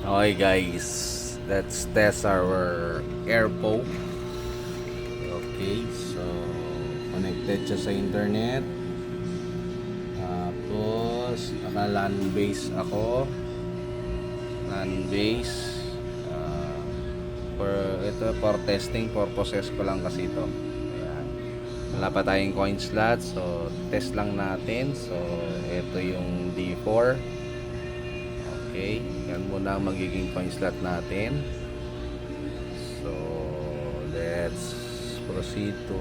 Okay guys, let's test our AirPo. Okay, so connected siya sa internet. Tapos naka LAN base ako. LAN base. For ito for testing purposes ko lang kasi ito. Ayan. Wala pa tayong coin slot, so test lang natin. So ito yung D4. Okay, yan muna ang magiging coin slot natin. So let's proceed to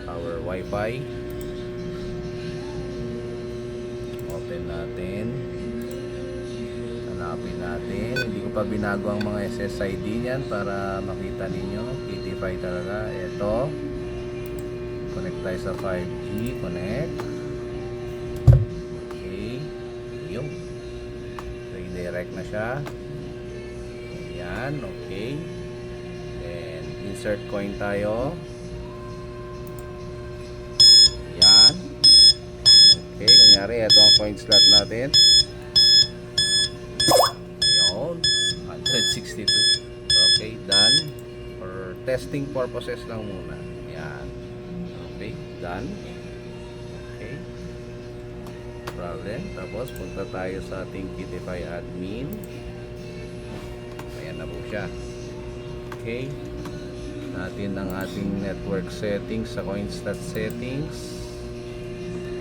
our Wi-Fi. Open natin, hanapin natin. Hindi ko pa binago ang mga SSID niyan para makita ninyo. Pt5 talaga. Ito, connect tayo sa 5G. Connect. Okay, yung redirect na siya. Ayan, okay. Then insert coin tayo. Ayan. Okay, kunyari ito ang coin slot natin. Ayun, 162. Okay, done. For testing purposes lang muna. Ayan. Okay, done. Okay, problem. Tapos punta tayo sa ating Kitify admin. Ayan na po siya. Okay, natin ang ating network settings sa CoinStat settings.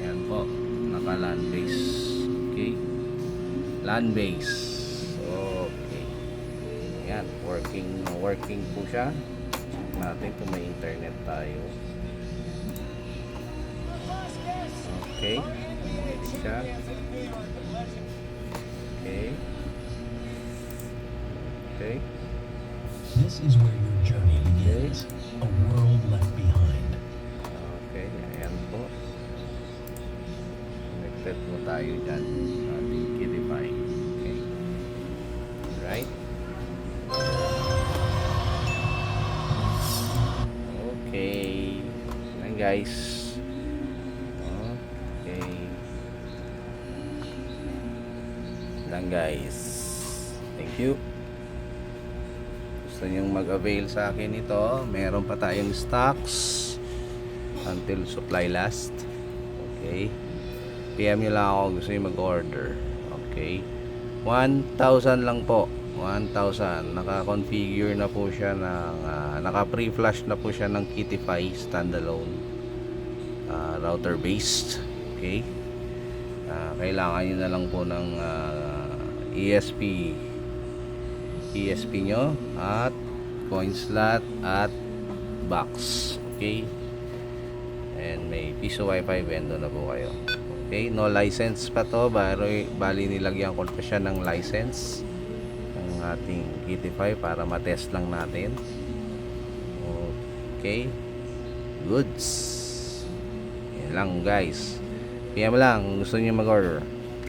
Ayan po, naka LAN base. Okay, LAN base. Okay, ayan, working po siya. Check natin kung may internet tayo. Okay, ready siya. Okay, okay. This is where your journey begins. A world left behind. Okay, ayan po. Connected po tayo dyan sa ating Kitify. Okay. Right. Okay. Ayan guys. Okay. Ayan guys. Thank you. Gusto nyong mag-avail sa akin ito, meron pa tayong stocks until supply last. Okay, PM nyo lang ako gusto nyo mag-order. Okay, 1,000 lang po. 1,000. Naka-configure na po siya ng naka-pre-flash na po siya ng Kitify standalone router based. Okay, kailangan nyo na lang po ng ESP nyo at coin slot at box. Okay, and may piso wifi vendor na po kayo. Okay, no license pa to, bali nilagyan ko pa siya ng license ng ating Kitify para matest lang natin. Okay, goods. Yan lang guys, PM lang kung gusto niyo mag-order.